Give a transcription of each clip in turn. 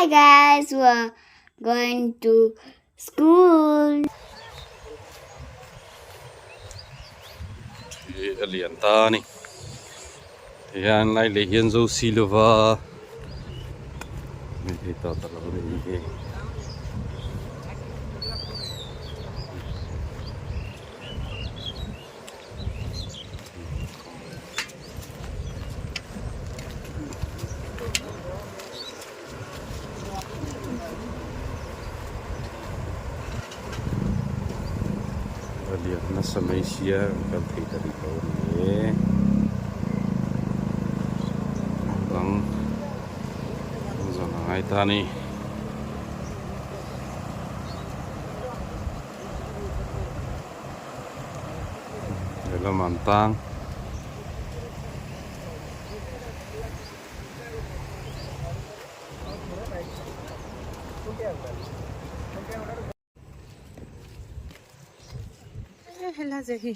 guys, we're going to school. Thì alian ta ni thì anh lại lấy hiện dấu silver thì tao tao lấy cái alian nó sẽ mấy xia cần thấy dari kau ni bang bang hai ta ni Hello mantang Hello Zahi.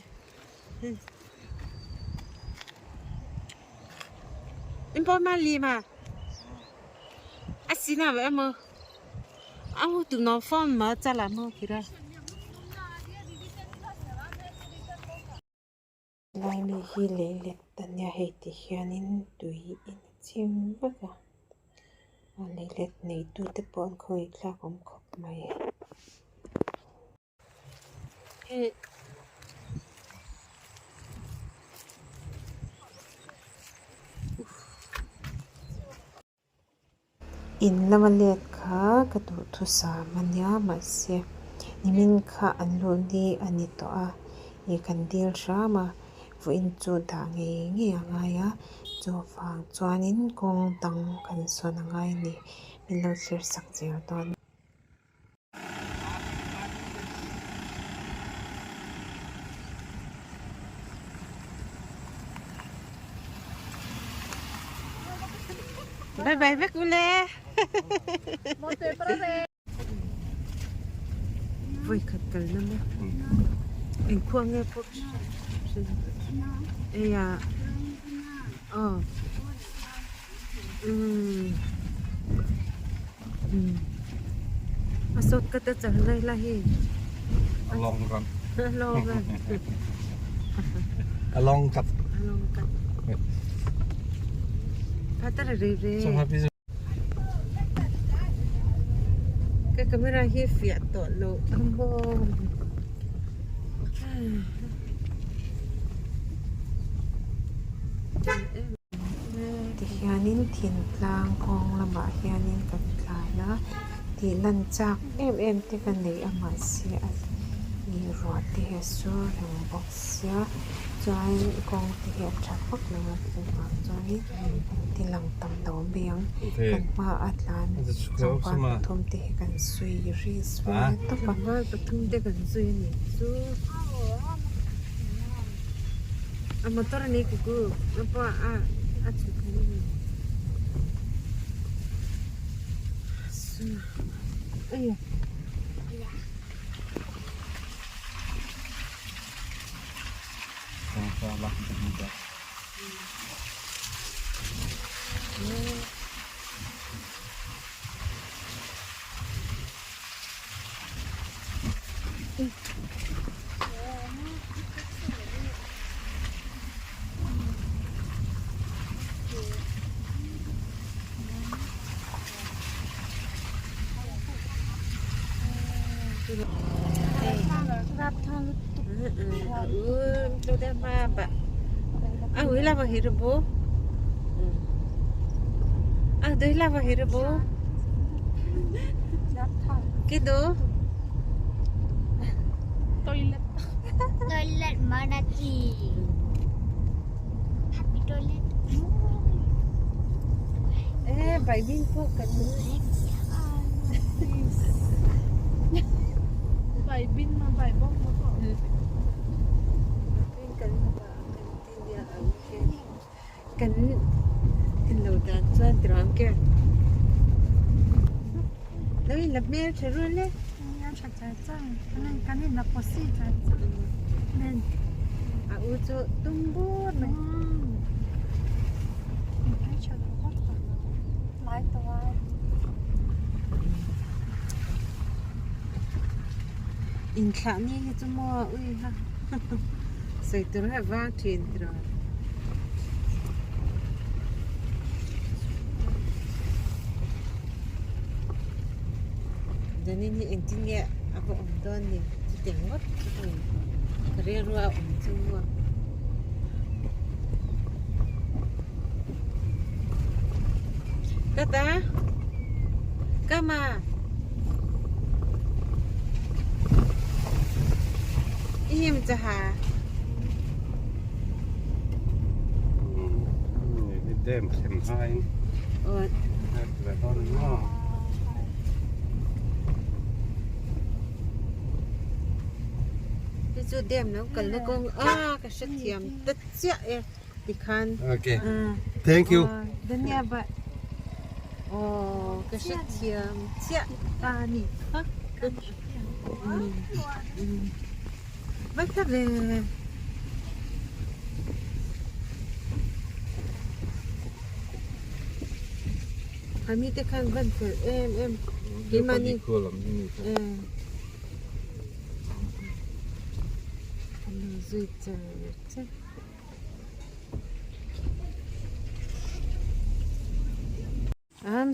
Import Mali mà. Asina vậy mà. Ông tụi nó phone mà trả lại mà kìa. Lai li hi le le tan ya he ti hianin tui in chim baka. Le le nei tu te pon khoi tla kom khop mai. He in lamalet kha katu thusa manya masya nimin kha anlu ni ani to a I kandil rama vo in chu da nge anga ya chu fang chuanin kong tang kan son angai ni min lo thlir sak cher ton bye bye vekule voi khat kal na ma in khuang nge pok e ya asot ka ta chal lai la hi along run along along cut patar re so happy cái camera hi fiat to lo ambo ti hianin thin tlang khong lama hianin kan tlai na ti lan chak em te kan nei ama si a ni ro te he so rang box ya chai kong ti he thak pak na ma chai ti lang tam do biang kan ma atlan chang thum te kan sui ri swa to pa ma pathum te kan sui ni su motor ni ku apa a chu ni Iya. salah juga Udah mah, Pak. Udah lah hirbo. Udah lah hirbo. Gitu. Toilet. Toilet mana sih? Happy toilet. Bài biên phụ cần bài pin mà bài bông nó có biên cần cần tin lâu ta cho tròn kia đấy là mẹ chơi luôn đấy em sạch trái trăng nên cái này là có xì trái trăng nên u cho tung bút này mình thấy chờ nó hot lái tàu in thla ni hi chu mo ui ha sei tur ha wa thin tro dani ni entinge ako don ni tengot kare ruwa chu kata kama im jaha cái đêm xem hai về con nó cái chỗ đêm nó cần nó con cái sự thiểm tất chia em đi khăn okay thank you đến nhà bạn cái sự thiểm chia nị hả bắt ta về kami tekan bantu em gimana nih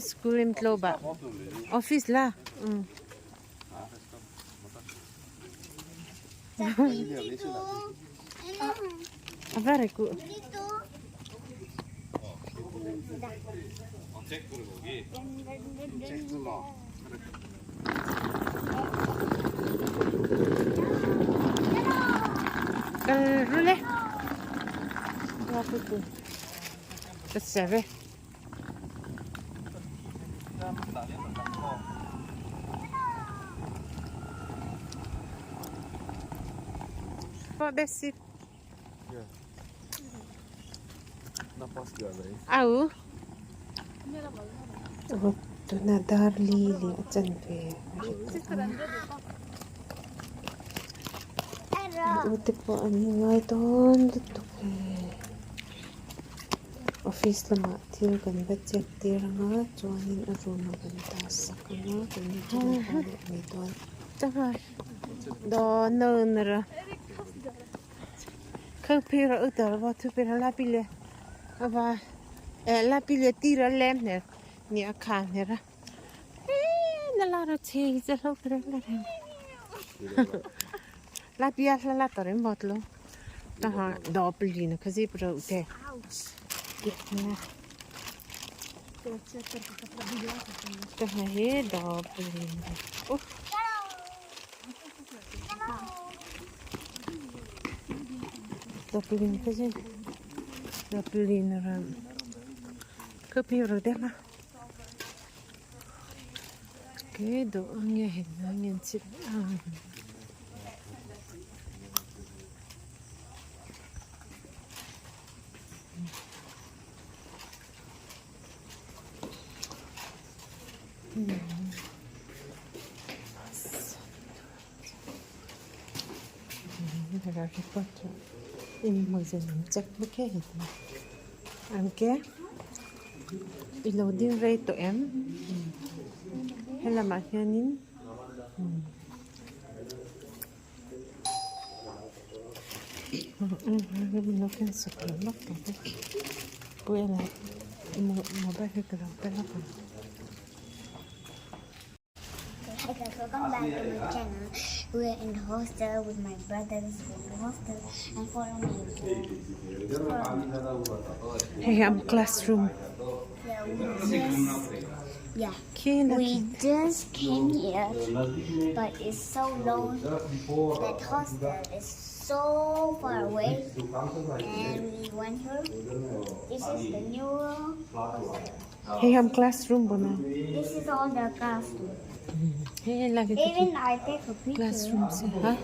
school em tloba office lah apa reku Rule berapa tu? Besar eh? Apa basic? Ya. Napas dia lagi. Au? Oh, tu nadar lili acan pe. Uti po ani ngai ton tutuk office lama thil kan ba check tir nga chuanin a room kan ta sakana kan ni chuan ni ton taka do no nara khapira utar ba tu pera la pile aba la pile tira lem ne ni a khan nera na la ro che ze lo pera la la pia la tare motlo ta ha doppelina così pro te ta ha he doppelina doppelina così doppelina ram capire de ma che do anche niente Harry Potter ini mau jadi cek betul itu angke loading rate to m hela makyanin mungkin sekolah tapi punya mau baca kerang pelak Welcome back to my channel. We're in the hostel with my brothers in the hostel and follow me. Hey, I'm classroom. We just came here, but it's so long. That hostel is so far away, and we went here. This is the new hostel. Hey, I'm classroom, Bona. This is all the classroom. Hey, lagi Even I take a picture. classroom sih, hah?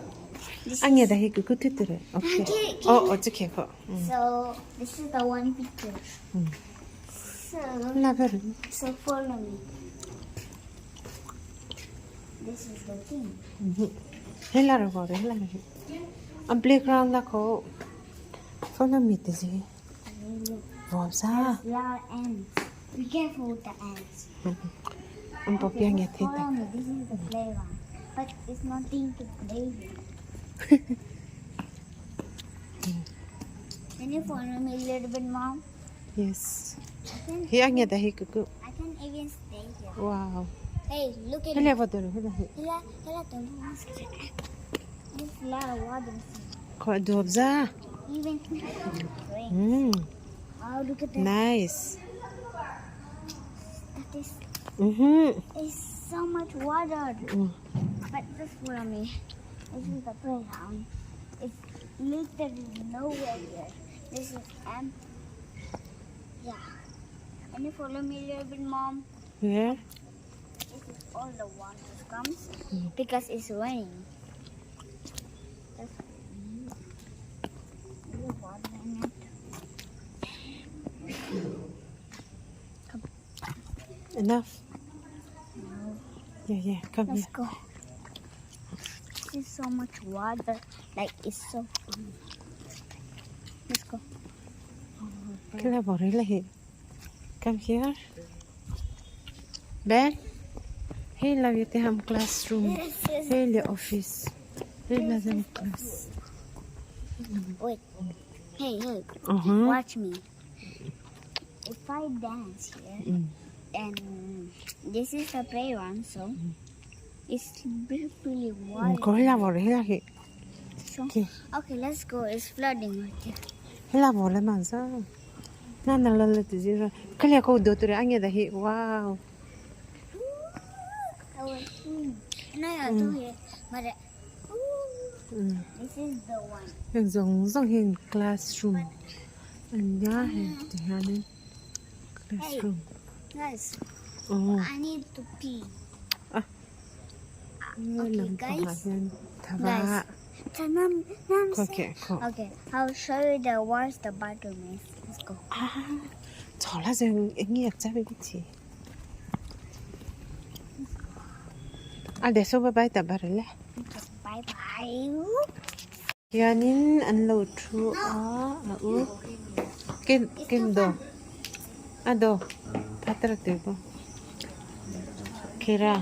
Anya dah ikut tutur. Okay. Oh, okay kok. So this is the one picture. Laver. So follow me. This is the thing. Hela ro, hela. Ang playground na ko. Follow me tisi. Wow, sa. There are ants. Be careful with the ants. Ang papiang yatin. Follow me. This is the playground. But it's nothing to play with. Can you follow me a little bit, Mom? Yes. I Hiangnya dah hikuku. can even stay here. Wow. Hey, look at Hele it. vodoro, hele. Hila, don't There's a lot of water. Ko dobza. Even rain. Oh, look at that. Nice. That is, Mm-hmm. is so much water. But just follow me. This is the playground. It's literally nowhere here. This is empty. Yeah. Can you follow me a little bit, Mom? Yeah. This is all the water comes because it's raining. That's the water in it. Enough. No. Yeah. Come Let's here. go. There's so much water. Like it's so fun. Let's go. Kila bori lahi. Come here. Ben. Hey, love you. They have classroom. Hey, the office. Hey, lazam class. Wait. Hey. Uh-huh. Watch me. If I dance here, and this is a playground, so it's really wide. Ko hila bori lahi. So, Okay. okay, let's go. It's flooding right here. Hila bori manza. Na lala tizira. Kali ako dotre anya dahi. Wow. I was no, here. But this is the one. Yung zong hin classroom. Anya hai tihanin classroom. Guys, Oh. I need to pee. Walang guys. pangalan. Taba. Guys, Mom, Okay, cool. Okay, I'll show you where's the bathroom is. Let's go. 저라 좀 eng이야 짜베기지. Adesso bye ta barle. Bye bye. Yanin anlo tru u. Kim do. Ado. Patra tebo. Kira.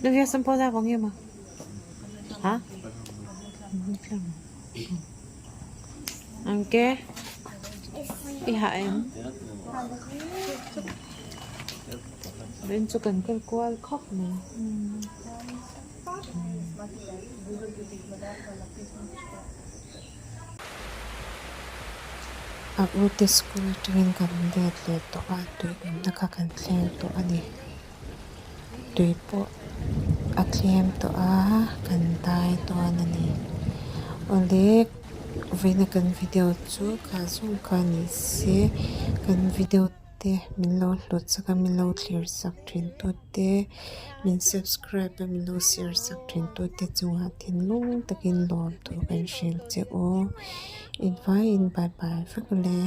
Lu ya sampo da bang yama. Ha? Angke. Ihain. 왼쪽은 끌고 컵 네. Uti school tuwing kandet leto nakakantlem to ani. Tuy po aklem to kantay to anani. Ulit vina kan video chu kasung kanisi kan video te min lo lut saka min lo clear sak thin to te min subscribe min lo share sak thin to te chunga thin lung takin lom to kan shil che o invite bye bye fakule